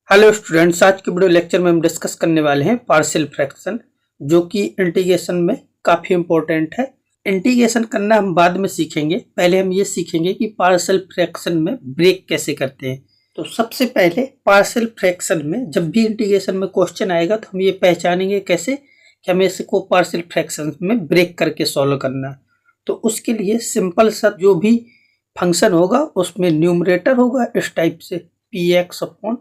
Hello students, आज के video lecture में हम डिस्कस करने वाले हैं पार्शियल फ्रैक्शन, जो कि इंटीग्रेशन में काफ़ी इंपॉर्टेंट है। इंटीग्रेशन करना हम बाद में सीखेंगे, पहले हम ये सीखेंगे कि पार्शियल फ्रैक्शन में ब्रेक कैसे करते हैं। तो सबसे पहले पार्शियल फ्रैक्शन में जब भी इंटीग्रेशन में क्वेश्चन आएगा तो हम ये पहचानेंगे कैसे कि हमें इसको पार्शियल फ्रैक्शन में ब्रेक करके सॉल्व करना है। तो उसके लिए सिंपल सा जो भी फंक्शन होगा उसमें न्यूमरेटर होगा इस टाइप से px अपॉन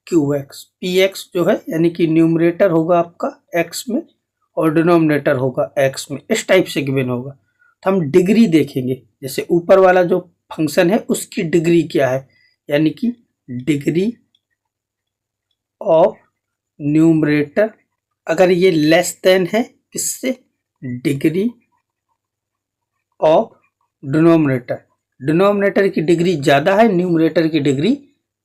qx। px जो है यानी कि न्यूमरेटर होगा आपका x में और डिनोमिनेटर होगा x में, इस टाइप से गिवन होगा। तो हम डिग्री देखेंगे, जैसे ऊपर वाला जो फंक्शन है उसकी डिग्री क्या है, यानी कि डिग्री ऑफ न्यूमरेटर अगर ये लेस देन है किससे, डिग्री ऑफ डिनोमिनेटर। डिनोमिनेटर की डिग्री ज़्यादा है, न्यूमरेटर की डिग्री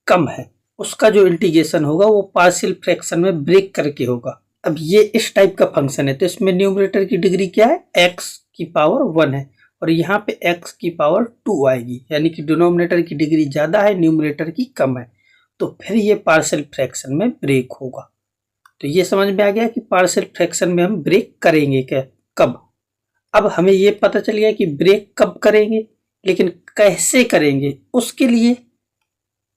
कम है, उसका जो इंटीग्रेशन होगा वो पार्शियल फ्रैक्शन में ब्रेक करके होगा। अब ये इस टाइप का फंक्शन है तो इसमें न्यूमरेटर की डिग्री क्या है, x की पावर 1 है और यहाँ पे x की पावर 2 आएगी, यानी कि डिनोमिनेटर की डिग्री ज़्यादा है, न्यूमरेटर की कम है, तो फिर ये पार्शियल फ्रैक्शन में ब्रेक होगा। तो ये समझ में आ गया कि पार्शियल फ्रैक्शन में हम ब्रेक करेंगे क्या, कब। अब हमें ये पता चल गया कि ब्रेक कब करेंगे, लेकिन कैसे करेंगे उसके लिए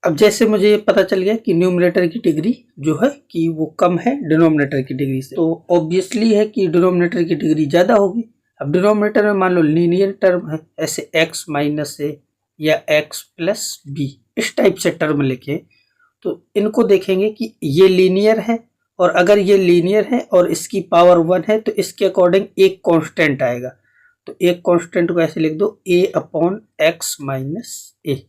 अब जैसे मुझे ये पता चल गया कि न्यूमरेटर की डिग्री जो है कि वो कम है डिनोमिनेटर की डिग्री से, तो ऑब्वियसली है कि डिनोमिनेटर की डिग्री ज़्यादा होगी। अब डिनोमिनेटर में मान लो लीनियर टर्म है, ऐसे x माइनस ए या x प्लस बी, इस टाइप से टर्म लिखे तो इनको देखेंगे कि ये लीनियर है, और अगर ये लीनियर है और इसकी पावर 1 है तो इसके अकॉर्डिंग एक कांस्टेंट आएगा। तो एक कांस्टेंट को ऐसे लिख दो a अपॉन एक्स माइनस ए,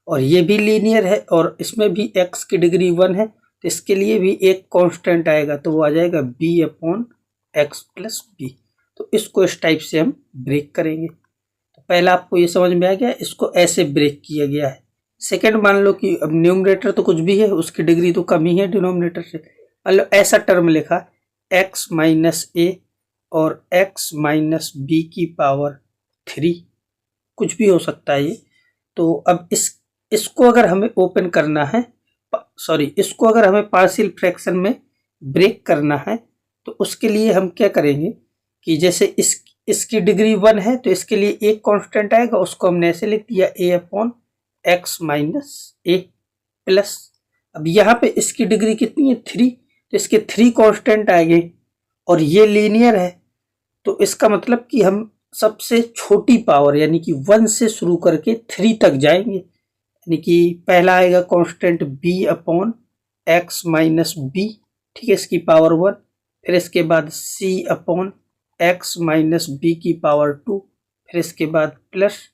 और ये भी लीनियर है और इसमें भी x की डिग्री 1 है तो इसके लिए भी एक कांस्टेंट आएगा, तो वो आ जाएगा b upon x plus b. तो इसको इस टाइप से हम ब्रेक करेंगे। तो पहला आपको ये समझ में आ गया, इसको ऐसे ब्रेक किया गया है। सेकंड मान लो कि अब न्यूमरेटर तो कुछ भी है, उसकी डिग्री तो कम ही है डिनोमिनेटर से। मान लो ऐसा टर्म लिखा x माइनस ए और x माइनस बी की पावर 3, कुछ भी हो सकता है ये। तो अब इसको अगर हमें ओपन करना है, इसको अगर हमें पार्शियल फ्रैक्शन में ब्रेक करना है तो उसके लिए हम क्या करेंगे कि जैसे इसकी डिग्री 1 है तो इसके लिए एक कांस्टेंट आएगा, उसको हमने ऐसे लिख दिया a upon x minus a plus, अब यहाँ पे इसकी डिग्री कितनी है 3, तो इसके 3 कांस्टेंट आएंगे और ये लीनियर है, तो इसका मतलब कि हम सबसे छोटी पावर यानी कि 1 से शुरू करके 3 तक जाएंगे। यानी कि पहला आएगा constant b upon x minus b, ठीक है, इसकी पावर 1, फिर इसके बाद c upon x minus b की पावर 2, फिर इसके बाद plus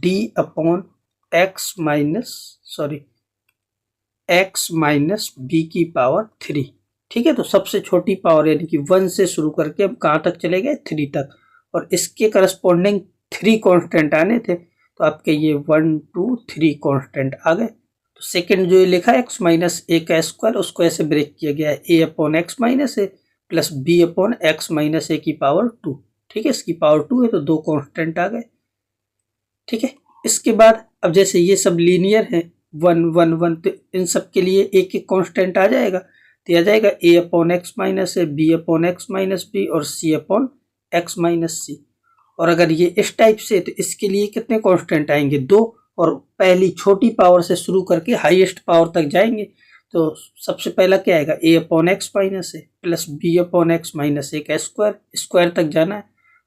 d upon x minus b की पावर 3, ठीक है। तो सबसे छोटी पावर यानी कि 1 से शुरू करके हम कहाँ तक चले गए, 3 तक, और इसके करस्पॉन्डिंग 3 कांस्टेंट आने थे, तो आपके ये 1 2 3 कांस्टेंट आ गए। तो सेकंड जो ये लिखा है एक्स माइनस ए का स्क्वायर, उसको ऐसे ब्रेक किया गया है a upon x minus a plus b upon x minus a की पावर 2, ठीक है, इसकी पावर 2 है तो 2 कांस्टेंट आ गए, ठीक है। इसके बाद अब जैसे ये सब लीनियर है 1 1 1, तो इन सब के लिए एक एक कांस्टेंट आ जाएगा, तो आ जाएगा a upon x minus a, b upon x minus b और c upon x minus c. और अगर ये इस टाइप से तो इसके लिए कितने कांस्टेंट आएंगे, 2, और पहली छोटी पावर से शुरू करके हाईएस्ट पावर तक जाएंगे। तो सबसे पहला क्या आएगा, a upon x minus a plus b upon x minus a का स्क्वायर तक जाना है,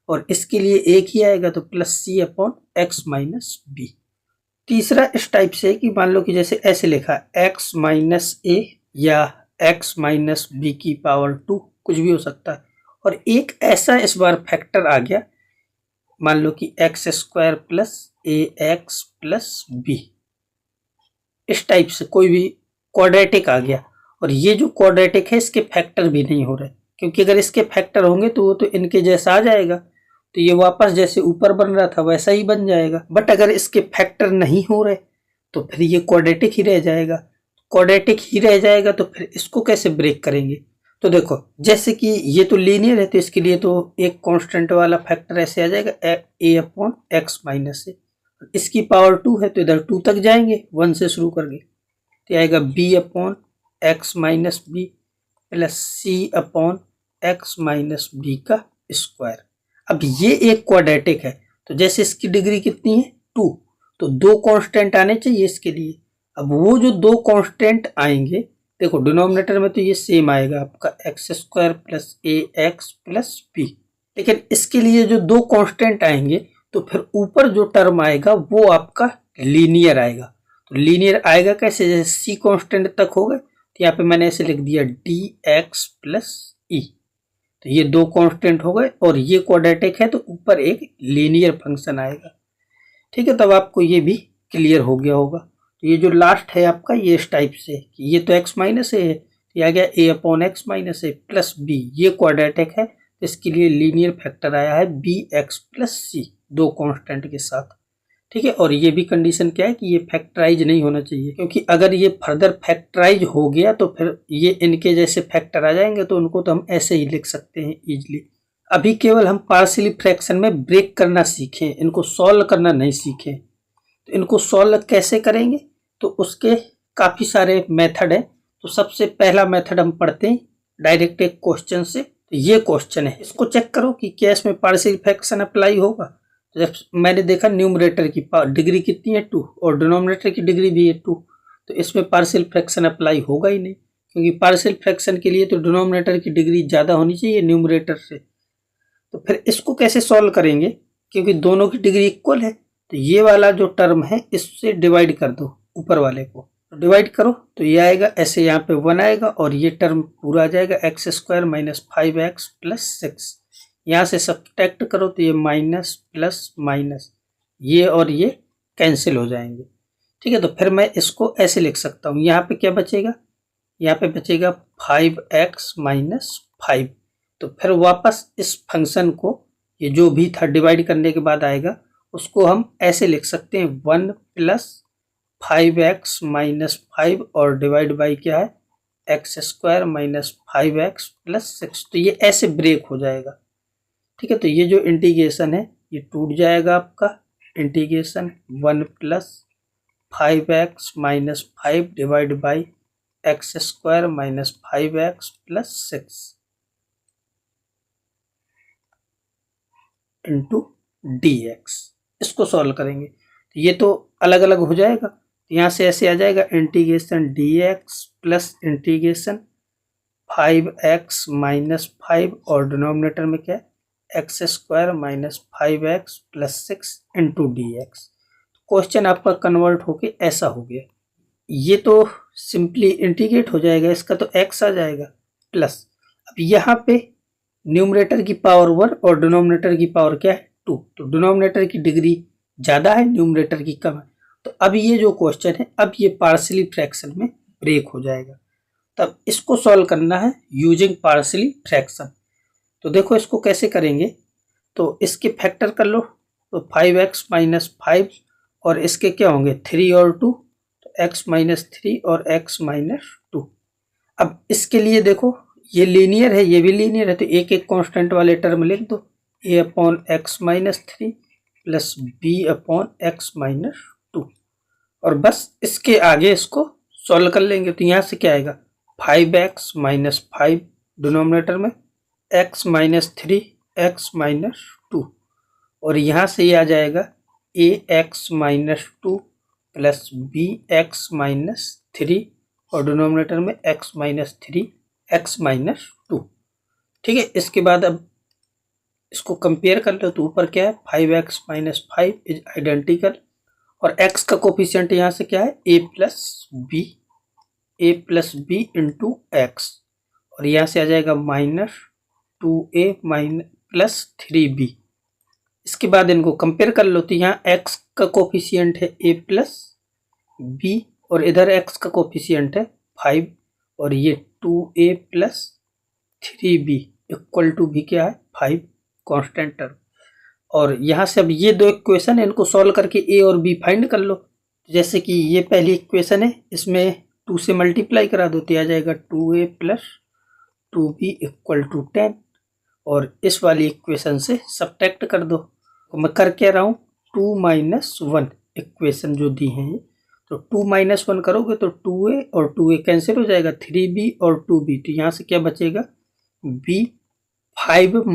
और इसके लिए एक ही आएगा तो plus c upon x minus b. तीसरा इस टाइप से कि मान लो कि जैसे ऐसे लिखा x माइनस ए या x माइनस बी की पावर 2, कुछ भी हो सकता है, और एक ऐसा इस बार फैक्टर आ गया, मान लो कि एक्स स्क्वायर प्लस ए एक्स प्लस बी, इस टाइप से कोई भी क्वाड्रेटिक आ गया, और ये जो क्वाड्रेटिक है इसके फैक्टर भी नहीं हो रहे, क्योंकि अगर इसके फैक्टर होंगे तो वो तो इनके जैसा आ जाएगा, तो ये वापस जैसे ऊपर बन रहा था वैसा ही बन जाएगा। बट अगर इसके फैक्टर नहीं हो रहे तो फिर ये क्वाड्रेटिक ही रह जाएगा, तो फिर इसको कैसे ब्रेक करेंगे। तो देखो जैसे कि ये तो लीनियर है तो इसके लिए तो एक कांस्टेंट वाला फैक्टर ऐसे आ जाएगा a अपॉन एक्स माइनस ए, इसकी पावर 2 है तो इधर 2 तक जाएंगे 1 से शुरू करके, तो आएगा b upon x minus b plus c upon x minus b का स्क्वायर। अब ये एक क्वाड्रेटिक है, तो जैसे इसकी डिग्री कितनी है 2, तो 2 कांस्टेंट आने चाहिए इसके लिए। अब वो जो 2 कांस्टेंट आएंगे, देखो डिनोमिनेटर में तो ये सेम आएगा आपका एक्स स्क्वायर प्लस ए एक्स प्लस बी, लेकिन इसके लिए जो 2 कांस्टेंट आएंगे तो फिर ऊपर जो टर्म आएगा वो आपका लीनियर आएगा। तो लीनियर आएगा कैसे, जैसे सी कांस्टेंट तक हो गए, तो यहाँ पे मैंने ऐसे लिख दिया डी एक्स प्लस ई, तो ये 2 कांस्टेंट हो गए और ये क्वाड्रेटिक है तो ऊपर एक लीनियर फंक्शन आएगा। ठीक है, तब आपको ये भी क्लियर हो गया होगा। तो ये जो लास्ट है आपका ये इस टाइप से, ये तो एक्स माइनस ए है, ये आ गया ए upon x minus a plus B, ये क्वाड्रेटिक है तो इसके लिए लीनियर फैक्टर आया है बी एक्स प्लस सी 2 कांस्टेंट के साथ। ठीक है, और ये भी कंडीशन क्या है कि ये फैक्टराइज नहीं होना चाहिए, क्योंकि अगर ये फर्दर फैक्टराइज हो गया तो फिर ये इनके जैसे फैक्टर आ जाएंगे, तो उनको तो हम ऐसे ही लिख सकते हैं इजिली। अभी केवल हम पार्शियली फ्रैक्शन में ब्रेक करना सीखें, इनको सॉल्व करना नहीं सीखें। तो इनको सॉल्व कैसे करेंगे, तो उसके काफ़ी सारे मेथड हैं। तो सबसे पहला मेथड हम पढ़ते हैं डायरेक्ट एक क्वेश्चन से। तो ये क्वेश्चन है, इसको चेक करो कि क्या इसमें पार्शियल फ्रैक्शन अप्लाई होगा। तो जब मैंने देखा न्यूमरेटर की डिग्री कितनी है 2 और डिनोमिनेटर की डिग्री भी है 2, तो इसमें पार्शियल फ्रैक्शन अप्लाई होगा ही नहीं, क्योंकि पार्शियल फ्रैक्शन के लिए तो डिनोमिनेटर की डिग्री ज़्यादा होनी चाहिए न्यूमरेटर से। तो फिर इसको कैसे सॉल्व करेंगे, क्योंकि दोनों की डिग्री इक्वल है, तो ये वाला जो टर्म है इससे डिवाइड कर दो ऊपर वाले को, तो डिवाइड करो तो ये आएगा ऐसे, यहाँ पे 1 आएगा और ये टर्म पूरा आ जाएगा x square minus 5x plus 6। यहाँ से सब्ट्रैक्ट करो तो ये माइनस प्लस माइनस, ये और ये कैंसिल हो जाएंगे। ठीक है, तो फिर मैं इसको ऐसे लिख सकता हूँ, यहाँ पे क्या बचेगा, यहाँ पे बचेगा 5x माइनस 5। तो फिर वापस इस फंक्शन को, ये जो भी था डिवाइड करने के बाद आएगा, उसको हम ऐसे लिख सकते हैं 1 प्लस 5x माइनस 5 और डिवाइड बाई क्या है x square minus 5x plus 6। तो ये ऐसे ब्रेक हो जाएगा। ठीक है, तो ये जो इंटीग्रेशन है ये टूट जाएगा आपका, integration 1 plus 5x minus 5 divide by x square minus 5x plus 6 into D x. इसको सॉल्व करेंगे तो ये तो अलग अलग हो जाएगा, तो यहाँ से ऐसे आ जाएगा integration D x plus integration 5x minus 5 और डिनोमिनेटर में क्या है x square minus 5x plus 6 into D x. Question आपका कन्वर्ट होके ऐसा हो गया, ये तो सिंपली इंटीग्रेट हो जाएगा, इसका तो x आ जाएगा प्लस, अब यहाँ पे न्यूमरेटर की पावर 1 और डिनोमिनेटर की पावर क्या है 2, तो डिनोमिनेटर की डिग्री ज़्यादा है न्यूमरेटर की कम है। तो अब ये जो क्वेश्चन है अब ये पार्शियली फ्रैक्शन में ब्रेक हो जाएगा। तब इसको सॉल्व करना है यूजिंग पार्शियली फ्रैक्शन। तो देखो इसको कैसे करेंगे, तो इसके फैक्टर कर लो, तो 5x माइनस 5 और इसके क्या होंगे 3 और 2, तो x माइनस 3 और x माइनस 2। अब इसके लिए देखो ये लीनियर है ये भी लीनियर है, तो एक एक कांस्टेंट वाले टर्म लिख दो, a upon x minus 3 plus b upon x minus 2, और बस इसके आगे इसको सॉल्व कर लेंगे। तो यहाँ से क्या आएगा 5x माइनस 5 डिनोमिनेटर में x माइनस 3 x माइनस 2, और यहाँ से ये आ जाएगा ax minus 2 plus bx minus 3 और डिनोमिनेटर में x माइनस 3 x माइनस 2। ठीक है, इसके बाद अब इसको कंपेयर कर लो, तो ऊपर क्या है 5x माइनस 5 इज आइडेंटिकल, और x का कोफिशिएंट यहाँ से क्या है a plus b into x, और यहाँ से आ जाएगा minus 2a minus plus 3b। इसके बाद इनको कंपेयर कर लो, तो यहाँ x का कोफिशिएंट है a प्लस बी और इधर x का कोफिशिएंट है 5 और ये 2a plus 3b equal to भी क्या है 5 कांस्टेंट टर्म। और यहाँ से अब ये दो इक्वेशन है इनको सॉल्व करके a और b फाइंड कर लो। जैसे कि ये पहली इक्वेशन है, इसमें 2 से मल्टीप्लाई करा दो तो आ जाएगा 2a plus 2b equal to 10, और इस वाली इक्वेशन से सब्ट्रैक्ट कर दो। तो मैं कर क्या रहा हूँ 2 माइनस 1 इक्वेशन जो दी है, तो 2 - 1 करोगे तो 2a और 2a कैंसिल हो जाएगा, 3b और 2b, तो यहाँ से क्या बचेगा b। 5 -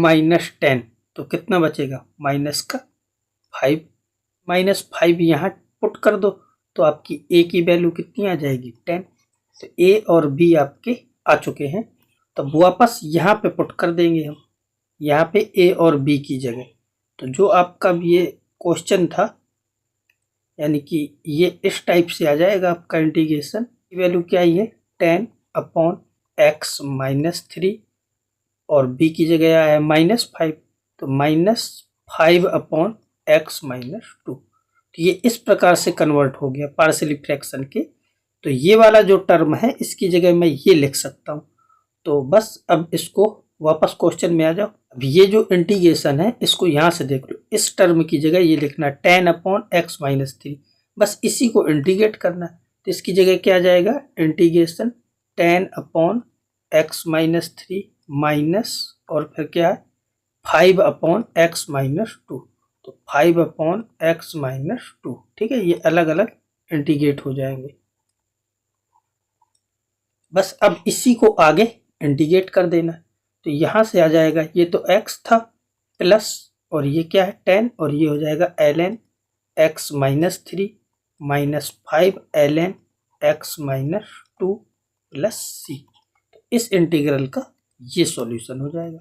10 तो कितना बचेगा माइनस का 5, -5 यहाँ पुट कर दो तो आपकी a की वैल्यू कितनी आ जाएगी 10। तो a और b आपके आ चुके हैं, तब वापस यहाँ पे पुट कर देंगे हम, यहाँ पे a और b की जगह। तो जो आपका ये क्वेश्चन था यानी कि ये इस टाइप से आ जाएगा आपका इंटीग्रेशन की वैल्यू क्या ही है 10/x - 3 और b की जगह आया है -5, तो -5/x - 2। तो ये इस प्रकार से कन्वर्ट हो गया पार्शियली फ्रैक्शन के। तो ये वाला जो टर्म है इसकी जगह मैं ये लिख सकता हूँ। तो बस अब इसको वापस क्वेश्चन में आ जाओ। अब ये जो इंटीग्रेशन है इसको यहाँ से देख लो, इस टर्म की जगह ये लिखना 10/x - 3, बस इसी को इंटीग्रेट करना है। तो इसकी जगह क्या आ जाएगा इंटीग्रेशन 10/x - 3 माइनस और फिर क्या है 5/x - 2, तो 5/x - 2। ठीक है, ये अलग अलग इंटीग्रेट हो जाएंगे। बस अब इसी को आगे इंटीग्रेट कर देना। तो यहाँ से आ जाएगा, ये तो x था प्लस और ये क्या है 10 और ये हो जाएगा ln x - 3 minus 5 ln x - 2 plus c। तो इस इंटीग्रल का ये सॉल्यूशन हो जाएगा।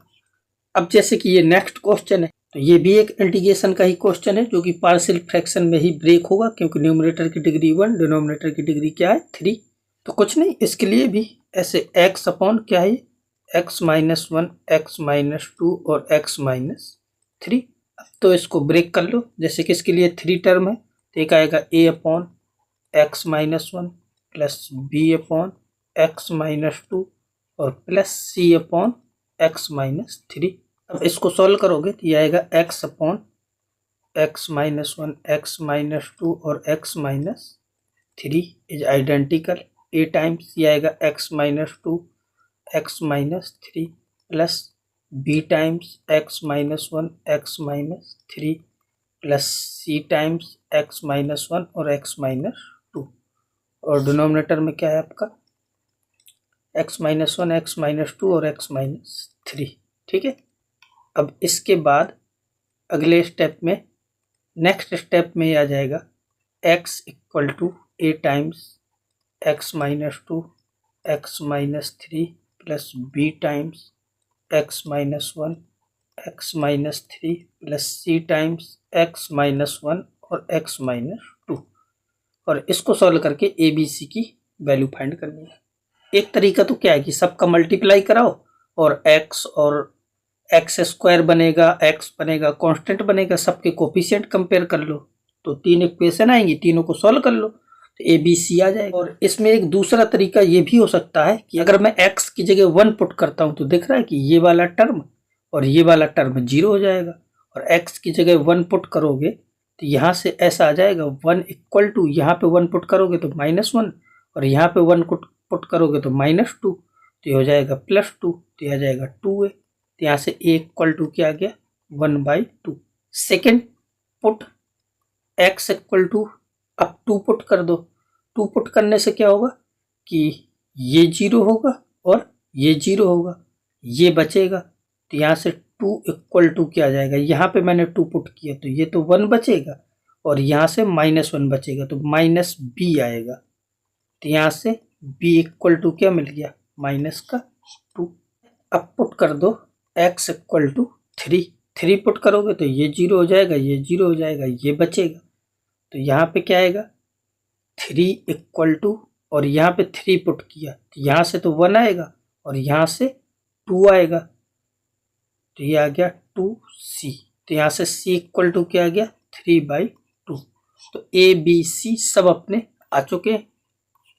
अब जैसे कि ये नेक्स्ट क्वेश्चन है, तो ये भी एक इंटीग्रेशन का ही क्वेश्चन है जो कि पार्शियल फ्रैक्शन में ही ब्रेक होगा, क्योंकि न्यूमरेटर की डिग्री 1, डिनोमिनेटर की डिग्री क्या है 3। तो कुछ नहीं, इसके लिए भी ऐसे x अपॉन क्या है x - 1, x - 2 और x - 3। अब तो इसको ब्रेक कर लो, जैसे कि इसके लिए 3 टर्म है तो एक आएगा a upon x - 1 plus b upon x - 2 और प्लस c अपॉन x - 3। अब इसको सॉल्व करोगे तो ये आएगा x अपॉन x - 1, x - 2 और x - 3 is identical a times ये आएगा x - 2 x - 3 plus b times x - 1 x - 3 plus c times x - 1 और x - 2 और डिनोमिनेटर में क्या है आपका x - 1 x - 2 और x - 3। ठीक है, अब इसके बाद अगले स्टेप में नेक्स्ट स्टेप में आ जाएगा x equal to a times x - 2 x - 3 plus b times x - 1 x - 3 plus c times x - 1 और x - 2 और इसको सॉल्व करके a b c की वैल्यू फाइंड करनी है। एक तरीका तो क्या है कि सबका मल्टीप्लाई कराओ और एक्स स्क्वायर बनेगा, x बनेगा, कांस्टेंट बनेगा, सबके कोफिशिएंट कंपेयर कर लो तो 3 इक्वेशन आएंगी, तीनों को सॉल्व कर लो तो ए बी सी आ जाएगा। और इसमें एक दूसरा तरीका ये भी हो सकता है कि अगर मैं x की जगह 1 पुट करता हूं तो दिख रहा है कि ये वाला टर्म और ये वाला टर्म 0 हो जाएगा, और x की जगह 1 पुट करोगे तो यहाँ से ऐसा आ जाएगा 1 इक्वल टू, यहाँ पे 1 पुट करोगे तो -1 और यहाँ पे 1 पुट करोगे तो -2, तो ये हो जाएगा +2, तो ये आ जाएगा 2a। तो यहाँ से a इक्वल टू क्या आ गया 1/2। Second put x equal to, अब 2 पुट कर दो, 2 पुट करने से क्या होगा कि ये 0 होगा और ये 0 होगा, ये बचेगा। तो यहाँ से 2 इक्वल टू क्या आ जाएगा, यहाँ पे मैंने 2 पुट किया तो ये तो 1 बचेगा और यहाँ से -1 बचेगा तो -b आएगा। तो यहाँ से b इक्वल टू क्या मिल गया -2। अब पुट कर दो x इक्वल टू 3 पुट करोगे तो ये 0 हो जाएगा, ये 0 हो जाएगा, ये बचेगा। तो यहाँ पे क्या आएगा 3 इक्वल टू, और यहाँ पे 3 पुट किया तो यहाँ से तो 1 आएगा और यहाँ से 2 आएगा, तो ये आ गया 2c। तो यहाँ से c इक्वल टू क्या आ गया 3/2। तो a b c सब अपने आ चुके हैं,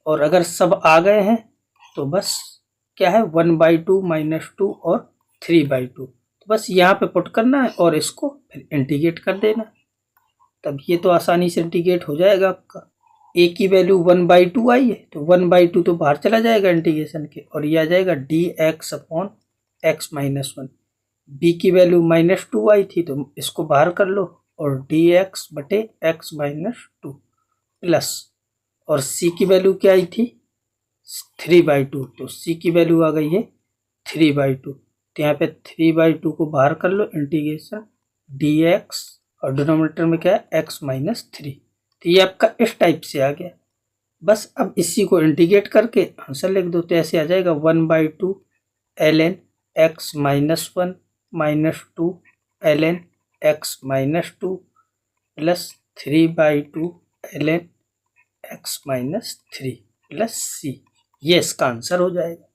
और अगर सब आ गए हैं तो बस क्या है 1/2 -2 और 3/2, तो बस यहाँ पे पुट करना है और इसको फिर इंटीग्रेट कर देना, तब ये तो आसानी से इंटीग्रेट हो जाएगा आपका। a की वैल्यू 1/2 आई है तो 1/2 तो बाहर चला जाएगा इंटीग्रेशन के, और ये आ जाएगा dx अपॉन x - 1। b की वैल्यू -2 आई थी तो इसको बाहर कर लो और dx बटे x - 2 प्लस, और c की वैल्यू क्या आई थी 3/2, तो c की वैल्यू आ गई है 3/2। तो यहाँ पे 3/2 को बाहर कर लो, इंटीग्रेशन dx और डिनोमिनेटर में क्या है x माइनस 3। तो ये आपका इस टाइप से आ गया। बस अब इसी को इंटीग्रेट करके आंसर लिख दो, तो ऐसे आ जाएगा 1/2 ln x minus 1 minus 2 ln x minus 2 plus 3/2 ln x minus 3 plus c। ये इसका आंसर हो जाएगा।